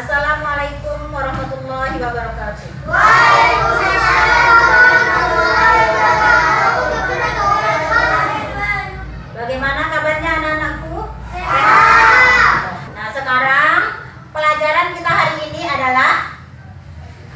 Assalamualaikum warahmatullahi wabarakatuh. Waalaikumsalam warahmatullahi wabarakatuh. Bagaimana kabarnya anak-anakku? Sehat. Nah, sekarang pelajaran kita hari ini adalah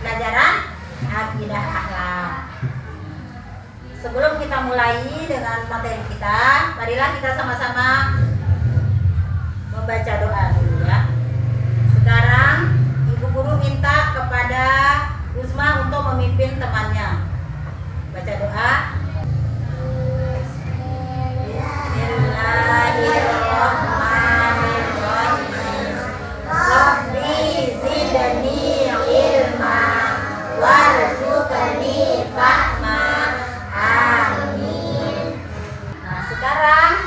pelajaran akidah akhlak. Sebelum kita mulai dengan materi kita, marilah kita sama-sama membaca doa dulu ya. Sekarang Ibu Guru minta kepada Uzma untuk memimpin temannya. Baca doa. Bismillahirrahmanirrahim. Rabbi zidni ilma warzuqni fahma. Amin. Nah, sekarang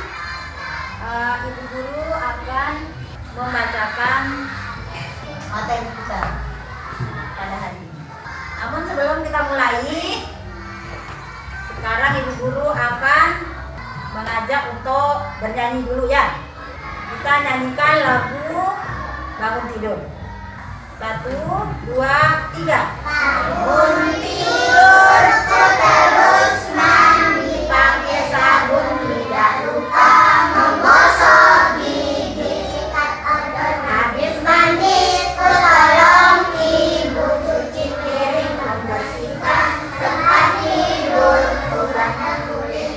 Ibu Guru akan membacakan materi kita pada hari ini. Namun sebelum kita mulai, sekarang Ibu Guru akan mengajak untuk bernyanyi dulu ya. Kita nyanyikan lagu bangun tidur. 1, 2, 3. Bangun tidur, kau terus mandi pakai sabun, tidak lupa menggosok gigi. Habis mandi, tolong ibu cuci piring, membersihkan tempat tidur, ubahnya kulit.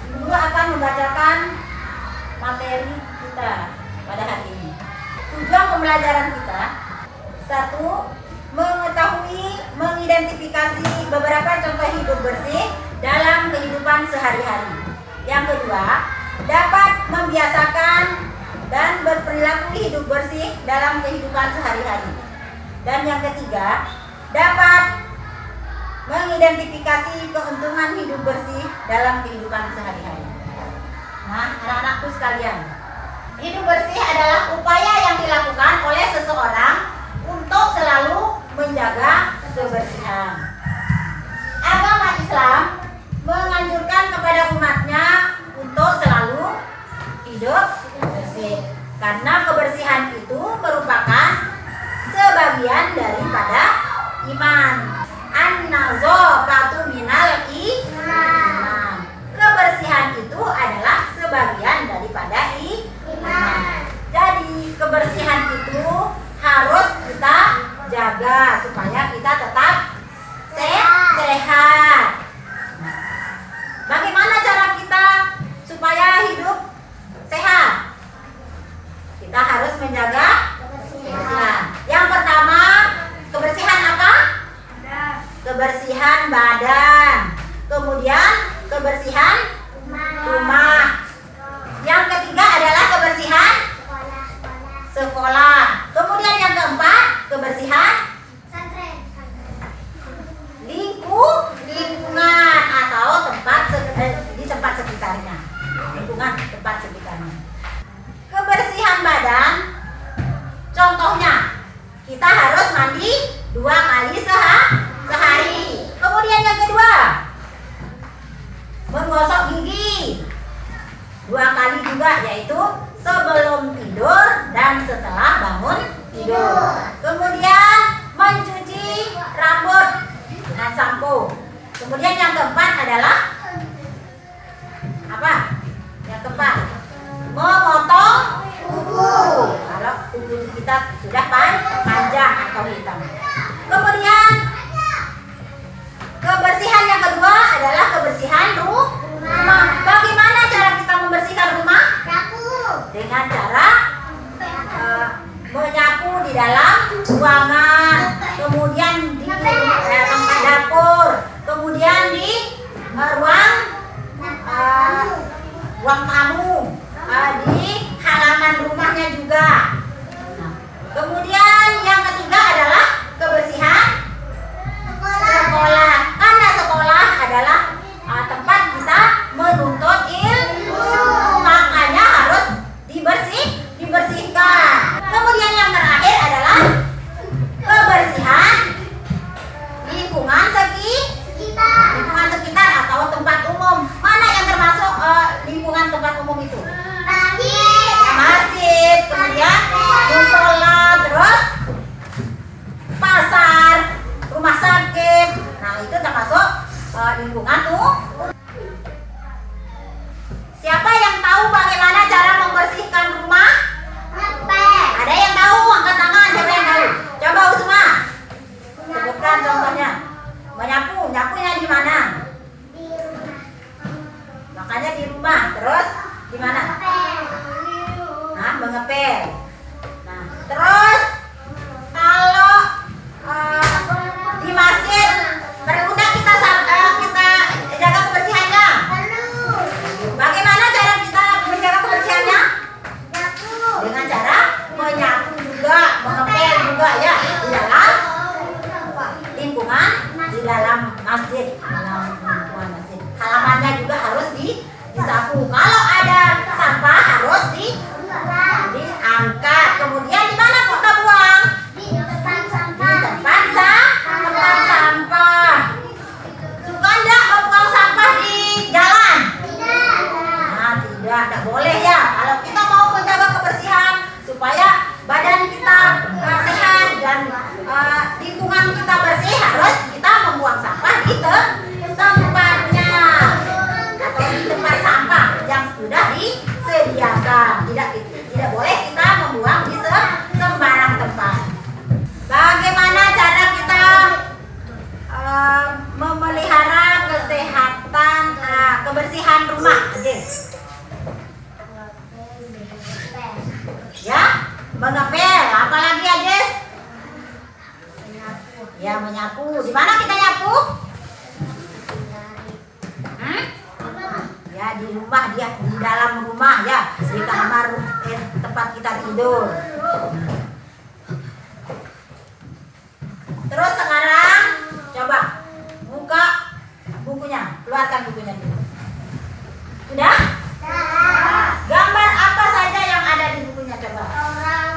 Ibu akan membacakan materi kita pada hari ini. Tujuan pembelajaran kita: 1. Mengetahui, mengidentifikasi beberapa contoh hidup bersih dalam kehidupan sehari-hari. Yang kedua, dapat membiasakan dan berperilaku hidup bersih dalam kehidupan sehari-hari. Dan yang ketiga, dapat mengidentifikasi keuntungan hidup bersih dalam kehidupan sehari-hari. Nah, anak-anakku sekalian, hidup bersih adalah upaya yang dilakukan oleh seseorang untuk selalu menjaga kebersihan. Agama Islam menganjurkan kepada umatnya untuk selalu hidup bersih, karena kebersihan itu merupakan sebagian daripada iman. An-nazafatu minal iman. Kebersihan itu adalah sebagian daripada iman. Jadi kebersihan itu harus kita jaga supaya kita tetap sehat. Bagaimana cara kita supaya hidup sehat? Kita harus menjaga kebersihan. Yang pertama, kebersihan apa? Kebersihan badan. Kemudian kebersihan rumah. Yang ketiga adalah kebersihan sekolah. Kemudian yang keempat, kebersihan lingkungan atau di tempat sekitarnya. Lingkungan tempat sekitarnya. Kebersihan badan, contohnya kita harus mandi 2 kali sehari. Kemudian yang kedua, menggosok gigi 2 kali juga, yaitu sebelum tidur dan setelah bangun tidur. Kemudian mencuci rambut dengan sampo. Kemudian yang keempat adalah apa? Yang keempat, memotong kuku kalau kuku kita sudah panjang atau hitam. Kemudian kebersihan yang kedua adalah kebersihan rumah. Bagaimana cara kita membersihkan rumah? Dengan cara menyapu di dalam ruangan, kemudian di tempat dapur, kemudian di ruang tamu, di halaman rumahnya juga. Kemudian yang ketiga adalah kebersihan sekolah. Karena sekolah adalah tempat kita menuntut ilmu, makanya harus dibersihkan. Kemudian yang terakhir adalah ngepel. Apa lagi aja? Ya, menyapu. Di mana kita nyapu? Ya, di rumah dia, di dalam rumah ya, di kamar tempat kita tidur. Terus sekarang coba buka bukunya, keluarkan bukunya dulu. Sudah? Gambar apa saja yang ada di bukunya coba? Orang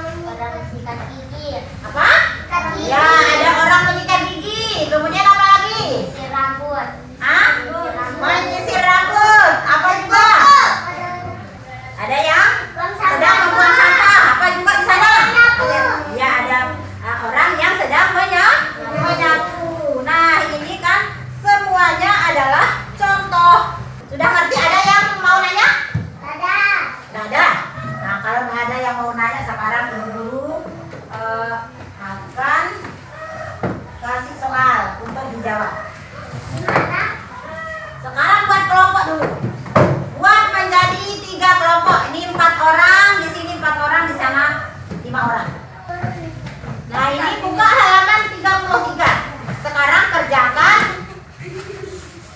menyikat gigi. Apa? Gigi. Ya, ada orang menyikat gigi. Kemudian apa lagi? Sisir rambut. Hah? Menyisir rambut. Apa juga? Ada yang sedang membuang sampah. Apa juga di sana? Ya, ada orang yang sedang menyapu. Nah, ini kan semuanya adalah contoh. Sudah ngerti? Ada yang mau nanya? Nggak ada. Nah, kalau nggak ada yang mau nanya, sekarang Ibu akan kasih soal untuk dijawab. Sekarang buat kelompok dulu. Buat menjadi 3 kelompok. Ini 4 orang, di sini 4 orang, di sana 5 orang. Nah, ini buka halaman 33. Sekarang kerjakan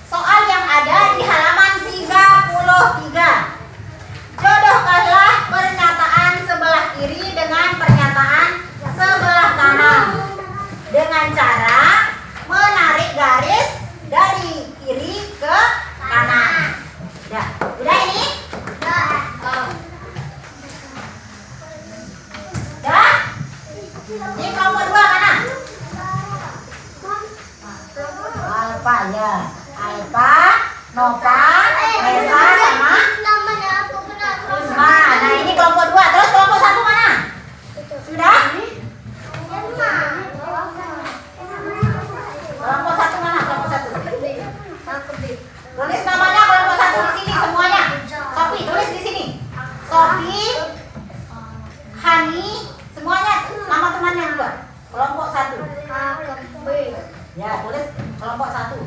soal yang ada di halaman 33. Jodohkanlah pernyataan sebelah kiri dengan pernyataan sebelah kanan dengan cara menarik garis dari kiri ke kanan. Udah ini? Udah? Ini kelompok 2 mana? Alfa ya. Alfa, Nova, Reza sama Usma. Nah, ini kelompok 2. Terus kelompok 1 mana? Sudah? Kelompok 1 mana? Kelompok 1. Tulis namanya kelompok 1 di sini semuanya. Sofi, tulis di sini. Sofi, Hani, semuanya nama temannya juga. Kelompok 1. Ya, tulis kelompok 1.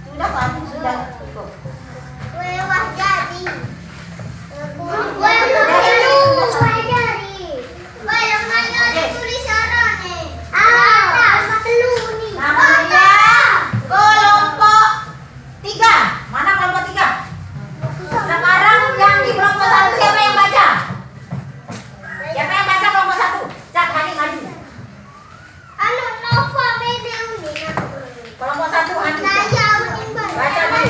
Sudah 1 sudah cukup. Namanya kelompok 3. Mana kelompok 3? Sekarang yang di kelompok 1 siapa yang baca? Siapa yang baca kelompok 1? Cak, Hani maju. Kelompok 1 Hani. Baca dulu.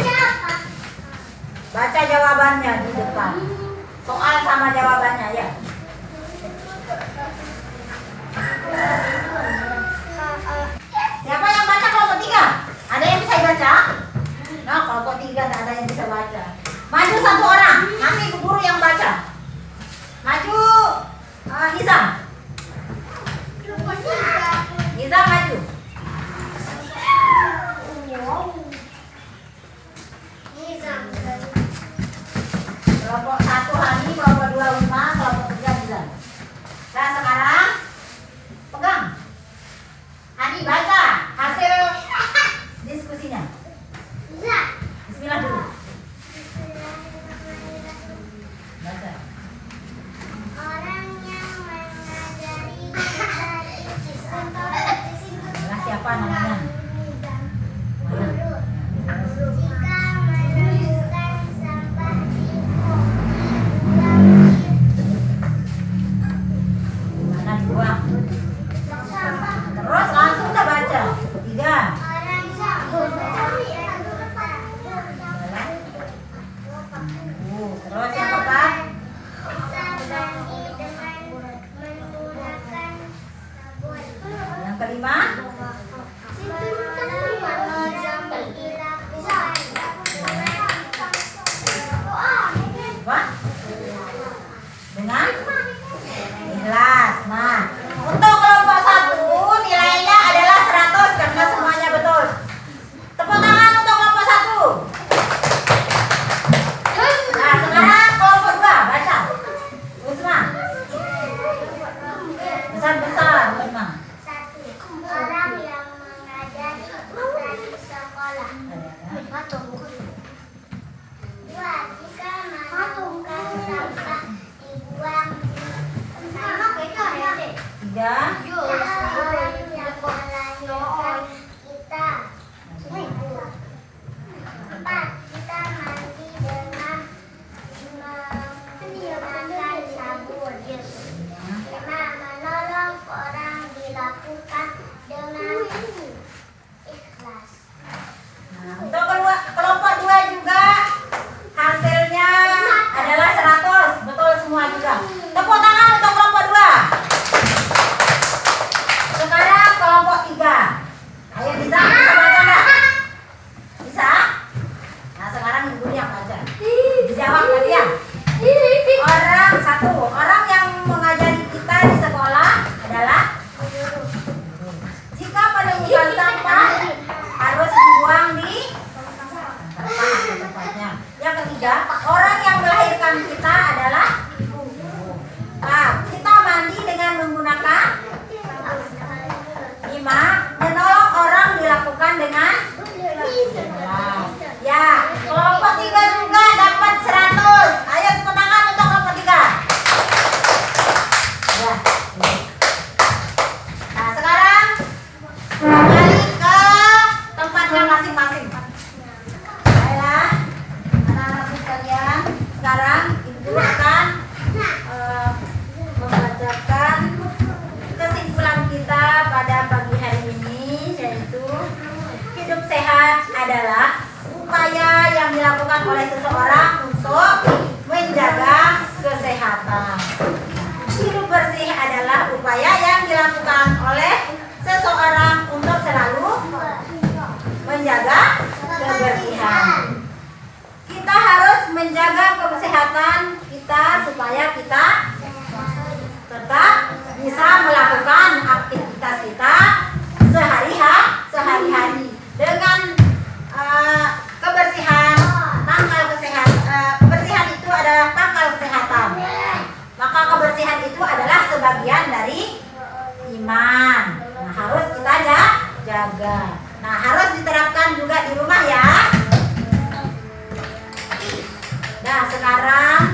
Baca jawabannya di depan. Soal sama jawabannya ya. Siapa yang baca kelompok 3? Ada yang bisa baca? Nah, kelompok 3 tidak ada yang bisa baca. Maju 1 orang, nanti ibu guru yang baca. Maju, Nizam. Nizam maju. Kelompok 1 Hani, kelompok 2 Wisma, kelompok 3 Nizam. Nah, sekarang pegang. Hani baca hasil diskusinya. Bismillah dulu. Baca. Nah, siapa namanya? Mana dibuang? Terus langsung kita baca. 3. Terus yang keempat? Yang kelima? Apa? Dengan ikhlas. Nah, untuk kelompok 1 nilainya adalah 100 karena semuanya betul. Tepuk tangan untuk kelompok 1. Nah, sekarang kelompok 2 baca. Usma. Besar-besar, Usma. Orang ketiga. Orang yang melahirkan kita. 4. Kita mandi dengan menggunakan sabun. 5. Menolong orang dilakukan dengan ikhlas. Nah, untuk kelompok 2 juga hasilnya adalah 100. Betul semua juga. Tepuk tangan untuk kelompok 2. Sekarang kelompok 3. Ayo bisa baca enggak? Bisa? Nah, sekarang ibu yang baca. Dijawab tadi ya. Orang yang mengajari kita di sekolah adalah jika menemukan sampah harus dibuang di tempatnya. Yang ketiga, orang yang melahirkan kita adalah ibu. Nah, kita mandi dengan menggunakan 5. Menolong orang dilakukan dengan ya, kelompok 3 juga dapat 100. Ayo tepuk tangan untuk kelompok 3. Ya. Nah, sekarang kembali ke tempatnya masing-masing. Baiklah, anak-anakku sekalian, sekarang ibu akan membacakan kesimpulan kita pada pagi hari ini, yaitu hidup sehat adalah upaya yang dilakukan oleh seseorang untuk menjaga kesehatan. Hidup bersih adalah upaya yang dilakukan oleh seseorang untuk selalu menjaga kebersihan. Kita harus menjaga kesehatan kita supaya kita tetap bisa melakukan aktivitas kita sehari-hari dengan kebersihan. Kebersihan itu adalah pangkal kesehatan. Maka kebersihan itu adalah sebagian dari iman. Nah, harus kita jaga. Nah, harus diterapkan juga di rumah ya. Nah, sekarang